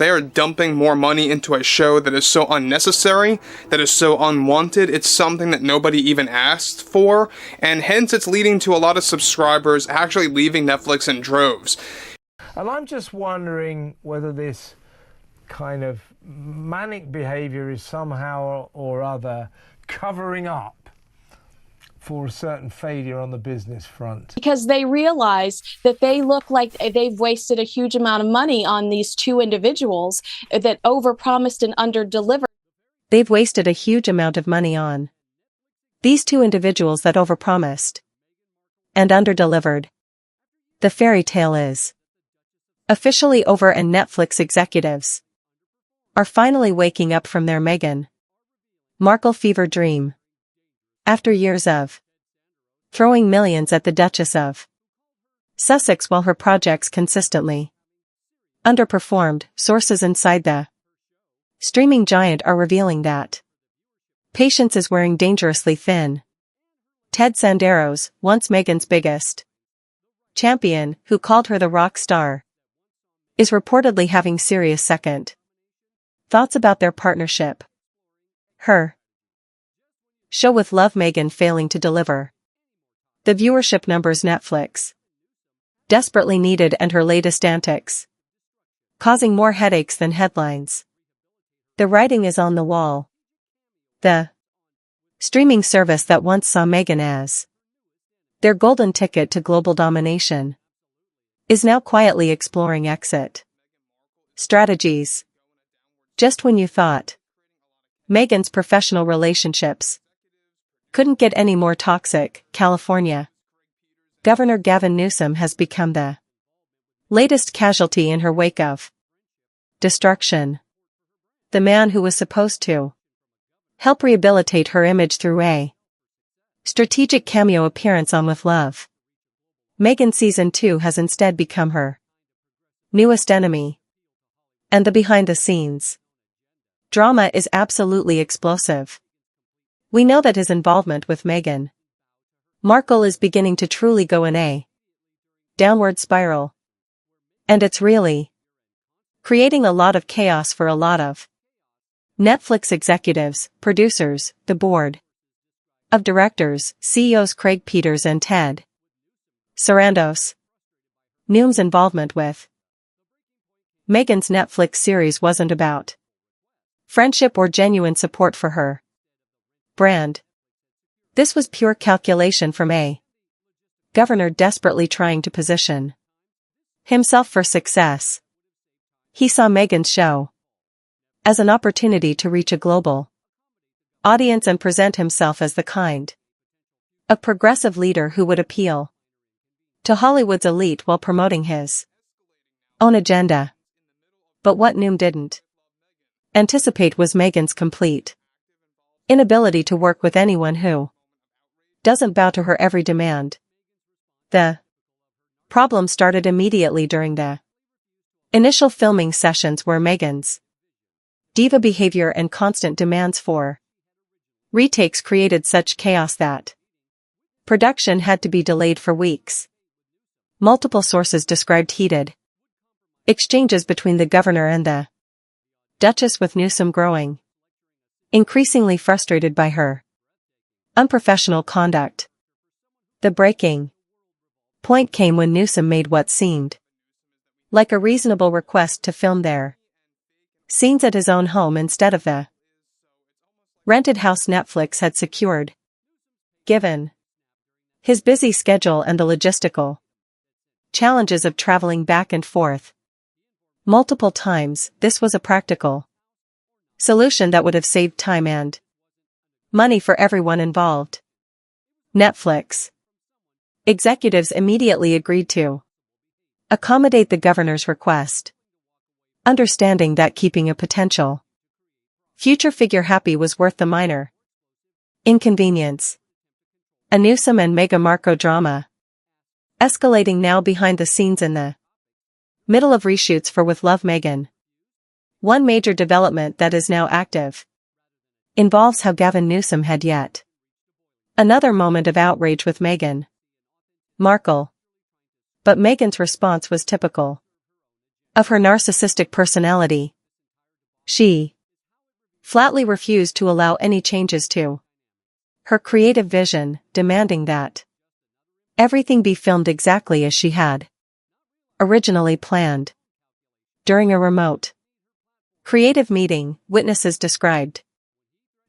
they are dumping more money into a show that is so unnecessary, that is so unwanted. It's something that nobody even asked for, and hence it's leading to a lot of subscribers actually leaving Netflix in droves. And I'm just wondering whether this kind of manic behavior is somehow or other covering up for a certain failure on the business front. Because they realize that they look like they've wasted a huge amount of money on these two individuals that overpromised and underdelivered. They've wasted a huge amount of money on these two individuals that overpromised and underdelivered. The fairy tale is officially over, and Netflix executives are finally waking up from their Meghan Markle fever dream. After years of throwing millions at the Duchess of Sussex while her projects consistently underperformed, sources inside the streaming giant are revealing that patience is wearing dangerously thin. Ted Sarandos, once Meghan's biggest champion, who called her the rock star, is reportedly having serious second thoughts about their partnership. Her show with Love Meghan failing to deliver the viewership numbers Netflix desperately needed, and her latest antics causing more headaches than headlines. The writing is on the wall. The streaming service that once saw Meghan as their golden ticket to global domination is now quietly exploring exit strategies. Just when you thought Meghan's professional relationships couldn't get any more toxic, California Governor Gavin Newsom has become the latest casualty in her wake of destruction. The man who was supposed to help rehabilitate her image through a strategic cameo appearance on With Love Meghan Season 2 has instead become her newest enemy. And the behind-the-scenes drama is absolutely explosive. We know that his involvement with Meghan Markle is beginning to truly go in a downward spiral. And it's really creating a lot of chaos for a lot of Netflix executives, producers, the board of directors, CEOs Craig Peters and Ted Sarandos. Newsom's involvement with Meghan's Netflix series wasn't about friendship or genuine support for her brand. This was pure calculation from a governor desperately trying to position himself for success. He saw Meghan's show as an opportunity to reach a global audience and present himself as the kind of progressive leader who would appeal to Hollywood's elite while promoting his own agenda. But what Noom didn't anticipate was Meghan's complete inability to work with anyone who doesn't bow to her every demand. The problem started immediately during the initial filming sessions, where Meghan's diva behavior and constant demands for retakes created such chaos that production had to be delayed for weeks. Multiple sources described heated exchanges between the governor and the Duchess, with Newsom growing increasingly frustrated by her unprofessional conduct. The breaking point came when Newsom made what seemed like a reasonable request to film their scenes at his own home instead of the rented house Netflix had secured. Given his busy schedule and the logistical challenges of traveling back and forth multiple times, this was a practical solution that would have saved time and money for everyone involved. Netflix executives immediately agreed to accommodate the governor's request, understanding that keeping a potential future figure happy was worth the minor inconvenience. A Newsom and Meghan Markle drama escalating now behind the scenes in the middle of reshoots for With Love Meghan. One major development that is now active involves how Gavin Newsom had yet another moment of outrage with Meghan Markle. But Meghan's response was typical. of her narcissistic personality. She flatly refused to allow any changes to her creative vision, demanding that everything be filmed exactly as she had originally planned. During a remote creative meeting, witnesses described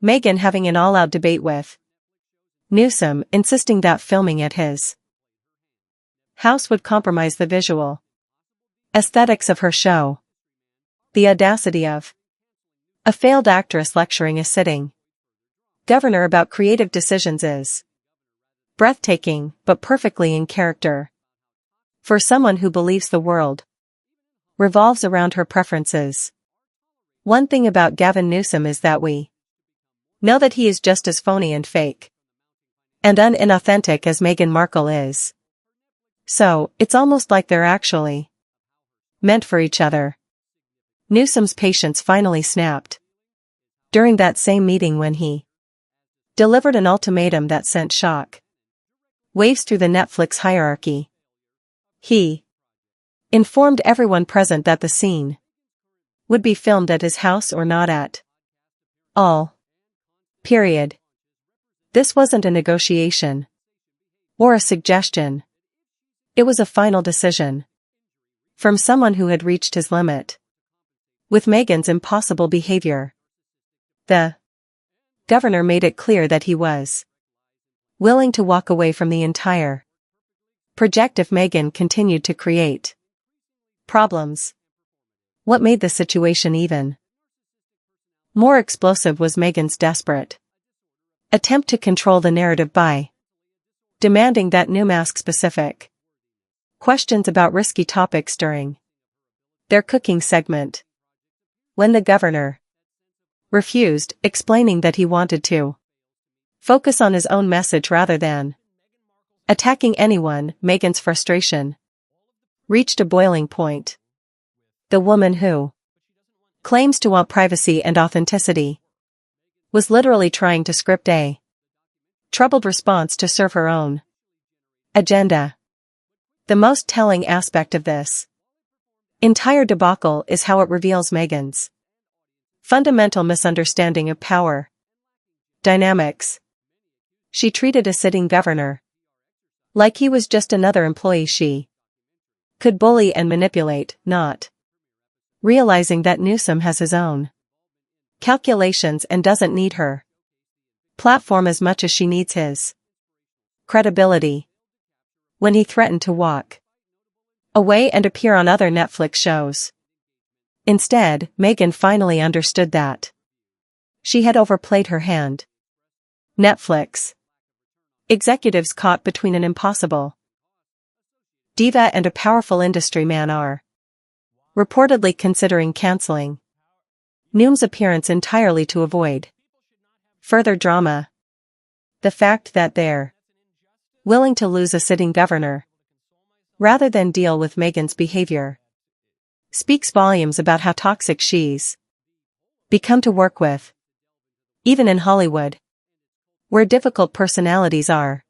Meghan having an all-out debate with Newsom, insisting that filming at his house would compromise the visual aesthetics of her show. The audacity of a failed actress lecturing a sitting governor about creative decisions is breathtaking, but perfectly in character for someone who believes the world revolves around her preferences. One thing about Gavin Newsom is that we know that he is just as phony and fake and inauthentic as Meghan Markle is. So, it's almost like they're actually meant for each other. Newsom's patience finally snapped during that same meeting when he delivered an ultimatum that sent shock waves through the Netflix hierarchy. He informed everyone present that the scene would be filmed at his house or not at all. Period. This wasn't a negotiation or a suggestion. It was a final decision from someone who had reached his limit with Meghan's impossible behavior. The governor made it clear that he was willing to walk away from the entire project if Meghan continued to create problems. What made the situation even more explosive was Meghan's desperate attempt to control the narrative by demanding that Newsom ask specific questions about risky topics during their cooking segment. When the governor refused, explaining that he wanted to focus on his own message rather than attacking anyone, Meghan's frustration reached a boiling point. The woman who claims to want privacy and authenticity was literally trying to script a troubled response to serve her own agenda. The most telling aspect of this entire debacle is how it reveals Meghan's fundamental misunderstanding of power dynamics. She treated a sitting governor like he was just another employee she could bully and manipulate, not realizing that Newsom has his own calculations and doesn't need her platform as much as she needs his credibility. When he threatened to walk away and appear on other Netflix shows instead, Meghan finally understood that she had overplayed her hand. Netflix executives caught between an impossible diva and a powerful industry man are reportedly considering canceling Newsom's appearance entirely to avoid further drama. The fact that they're willing to lose a sitting governor rather than deal with Meghan's behavior speaks volumes about how toxic she's become to work with. Even in Hollywood, where difficult personalities are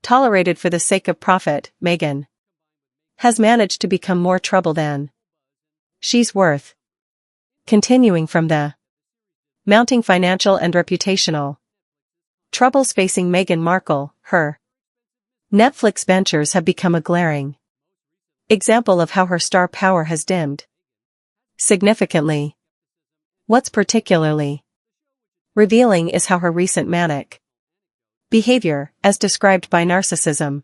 tolerated for the sake of profit, Meghan has managed to become more trouble than she's worth. Continuing from the mounting financial and reputational troubles facing Meghan Markle, her Netflix ventures have become a glaring example of how her star power has dimmed significantly. What's particularly revealing is how her recent manic behavior, as described by narcissism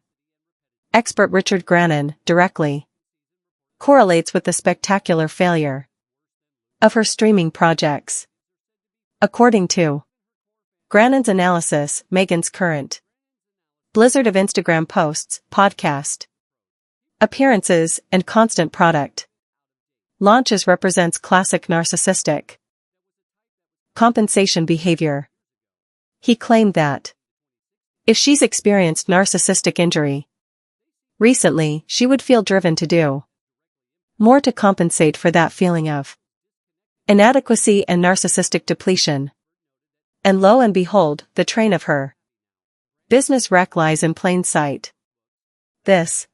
expert Richard Grannon, directly correlates with the spectacular failure of her streaming projects. According to Grannon's analysis, Meghan's current blizzard of Instagram posts, podcast appearances, and constant product launches represents classic narcissistic compensation behavior. He claimed that if she's experienced narcissistic injury recently, she would feel driven to do more to compensate for that feeling of inadequacy and narcissistic depletion. And lo and behold, the train of her business wreck lies in plain sight. This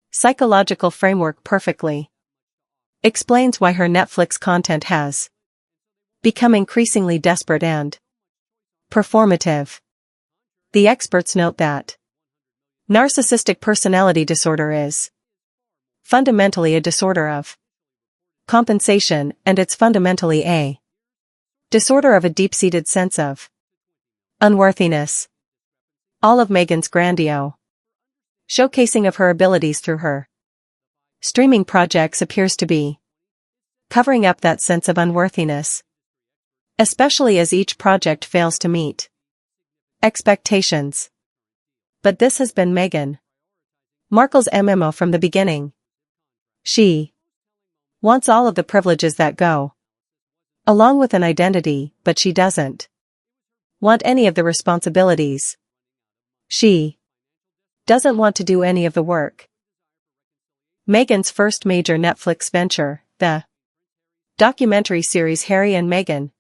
psychological framework perfectly explains why her Netflix content has become increasingly desperate and performative. The experts note that narcissistic personality disorder is fundamentally a disorder of compensation, and it's fundamentally a disorder of a deep-seated sense of unworthiness. All of Meghan's grandiose showcasing of her abilities through her streaming projects appears to be covering up that sense of unworthiness, especially as each project fails to meet expectations. But this has been Meghan Markle's MMO from the beginning. She wants all of the privileges that go along with an identity, but she doesn't want any of the responsibilities. She doesn't want to do any of the work. Meghan's first major Netflix venture, the documentary series Harry and Meghan,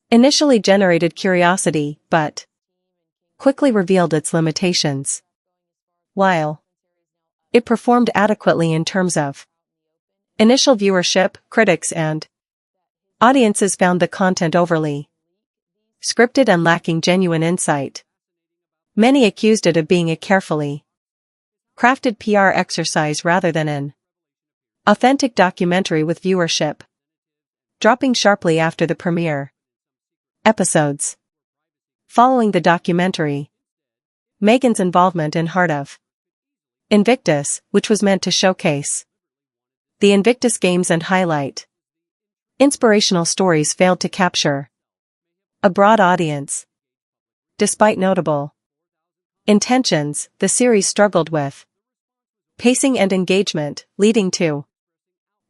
initially generated curiosity, but quickly revealed its limitations. While it performed adequately in terms of initial viewership, critics and audiences found the content overly scripted and lacking genuine insight. Many accused it of being a carefully crafted PR exercise rather than an authentic documentary with viewership dropping sharply after the premiere episodes. Following the documentary, Meghan's involvement in Heart of Invictus, which was meant to showcase the Invictus Games and highlight inspirational stories, failed to capture a broad audience. Despite notable intentions, the series struggled with pacing and engagement, leading to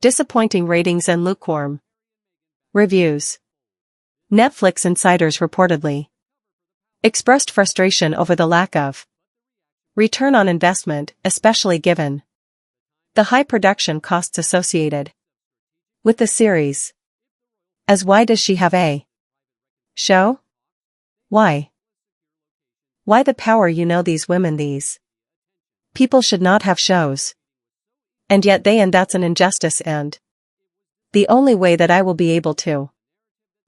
disappointing ratings and lukewarm reviews. Netflix insiders reportedly expressed frustration over the lack of return on investment, especially given the high production costs associated with the series. As why does she have a show? Why? Why the power? These women, these people should not have shows. And yet they, and that's an injustice, and the only way that I will be able to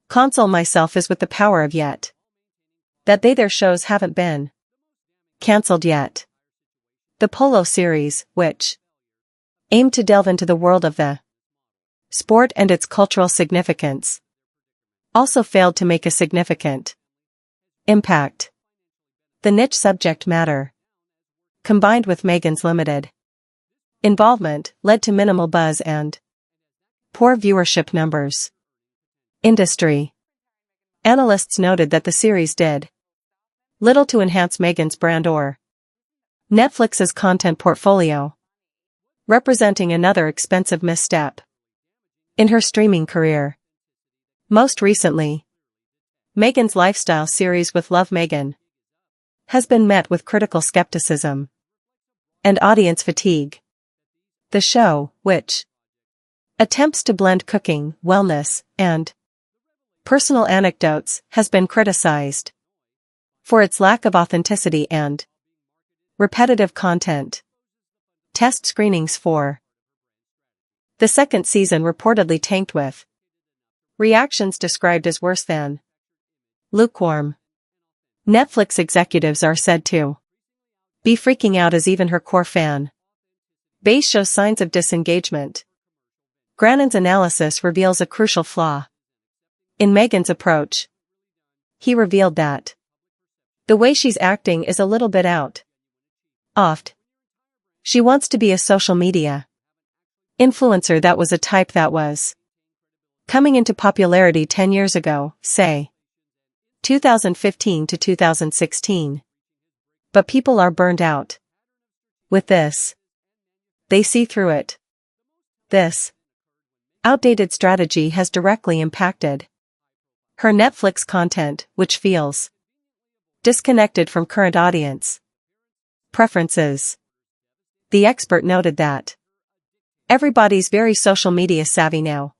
console myself is with the power of yet that their shows haven't been cancelled yet. The Polo series, which aimed to delve into the world of the sport and its cultural significance, also failed to make a significant impact. The niche subject matter, combined with Meghan's limited involvement, led to minimal buzz and poor viewership numbers. Industry analysts noted that the series did little to enhance Meghan's brand or Netflix's content portfolio, representing another expensive misstep in her streaming career. Most recently, Meghan's lifestyle series with Love Meghan has been met with critical skepticism and audience fatigue. The show, which attempts to blend cooking, wellness, and personal anecdotes, has been criticized for its lack of authenticity and repetitive content. Test screenings for the second season reportedly tanked, with reactions described as worse than lukewarm. Netflix executives are said to be freaking out as even her core fan base shows signs of disengagement. Grannon's analysis reveals a crucial flaw in Meghan's approach. He revealed that the way she's acting is a little bit off. She wants to be a social media influencer that was a type that was coming into popularity 10 years ago, say 2015 to 2016. But people are burned out with this. They see through it. This outdated strategy has directly impacted her Netflix content, which feels disconnected from current audience preferences. The expert noted that everybody's very social media savvy now.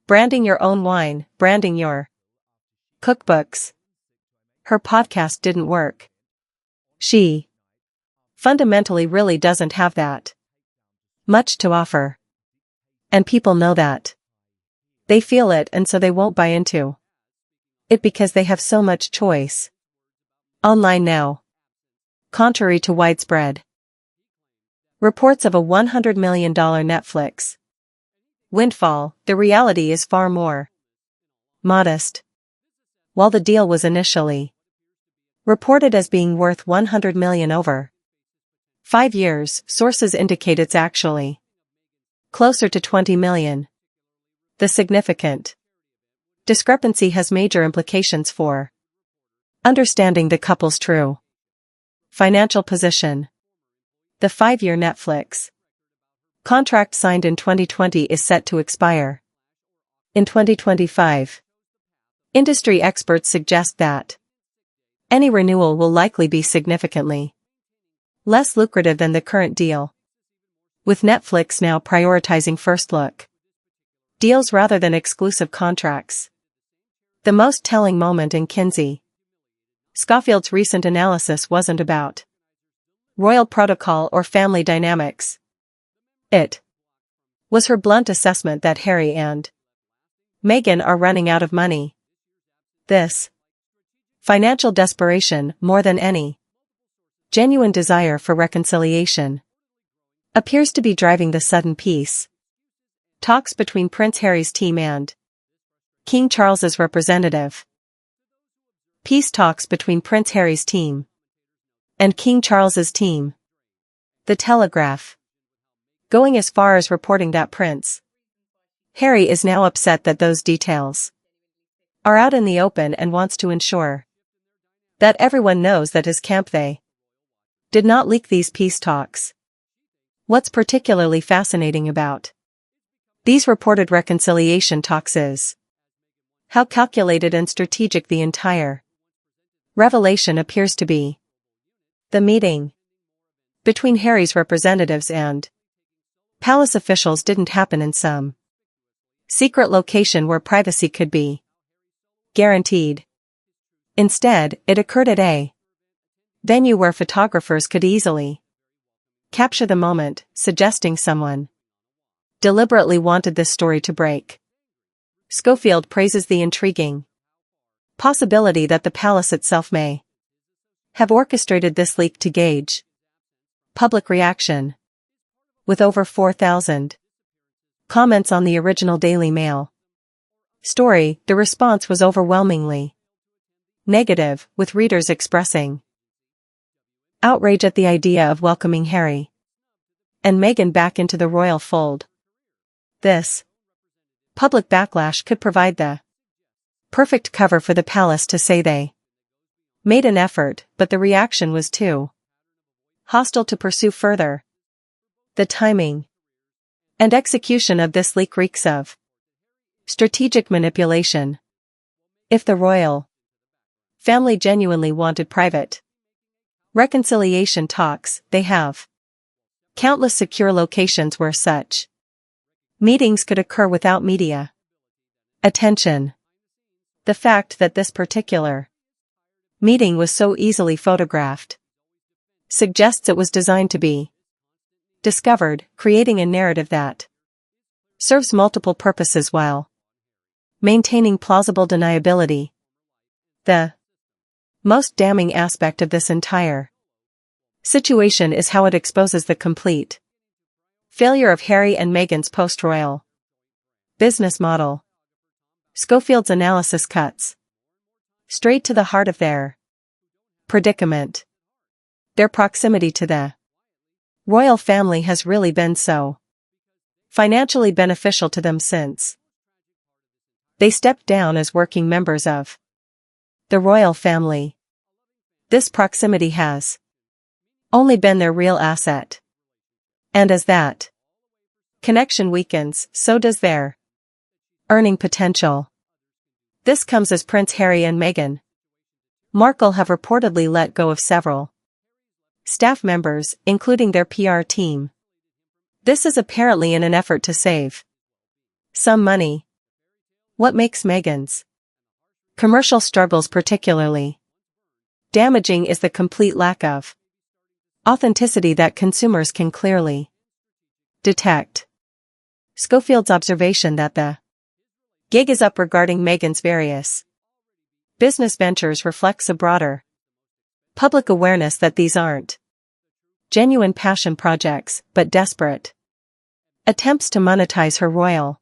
Branding your own wine, branding your cookbooks. Her podcast didn't work. She fundamentally really doesn't have that much to offer. And people know that. They feel it, and so they won't buy into it because they have so much choice online now. Contrary to widespread reports of a $100 million Netflix windfall, the reality is far more modest. While the deal was initially reported as being worth $100 million over 5 years, sources indicate it's actually closer to $20 million. The significant discrepancy has major implications for understanding the couple's true financial position. The 5-year Netflix contract signed in 2020 is set to expire in 2025. Industry experts suggest that any renewal will likely be significantly less lucrative than the current deal, with Netflix now prioritizing first-look deals rather than exclusive contracts. The most telling moment in Kinsey Schofield's recent analysis wasn't about royal protocol or family dynamics. It was her blunt assessment that Harry and Meghan are running out of money. This financial desperation, more than any genuine desire for reconciliation, appears to be driving the sudden peace talks between Prince Harry's team and King Charles's representative. Peace talks between Prince Harry's team and King Charles's team. The Telegraph going as far as reporting that Prince Harry is now upset that those details are out in the open and wants to ensure that everyone knows that his camp they did not leak these peace talks. What's particularly fascinating about these reported reconciliation talks is how calculated and strategic the entire revelation appears to be. The meeting between Harry's representatives and palace officials didn't happen in some secret location where privacy could be guaranteed. Instead, it occurred at a venue where photographers could easily capture the moment, suggesting someone deliberately wanted this story to break. Schofield praises the intriguing possibility that the palace itself may have orchestrated this leak to gauge public reaction. With over 4,000 comments on the original Daily Mail story, the response was overwhelmingly negative, with readers expressing outrage at the idea of welcoming Harry and Meghan back into the royal fold. This public backlash could provide the perfect cover for the palace to say they made an effort, but the reaction was too hostile to pursue further. The timing and execution of this leak reeks of strategic manipulation. If the royal family genuinely wanted private reconciliation talks, they have countless secure locations where such meetings could occur without media attention. The fact that this particular meeting was so easily photographed suggests it was designed to be discovered, creating a narrative that serves multiple purposes while maintaining plausible deniability. The most damning aspect of this entire situation is how it exposes the complete failure of Harry and Meghan's post-royal business model. Schofield's analysis cuts straight to the heart of their predicament. Their proximity to the royal family has really been so financially beneficial to them since they stepped down as working members of the royal family. This proximity has only been their real asset. And as that connection weakens, so does their earning potential. This comes as Prince Harry and Meghan Markle have reportedly let go of several staff members, including their PR team. This is apparently in an effort to save some money. What makes Meghan's commercial struggles particularly damaging is the complete lack of authenticity that consumers can clearly detect. Schofield's observation that the gig is up regarding Meghan's various business ventures reflects a broader public awareness that these aren't genuine passion projects, but desperate attempts to monetize her royal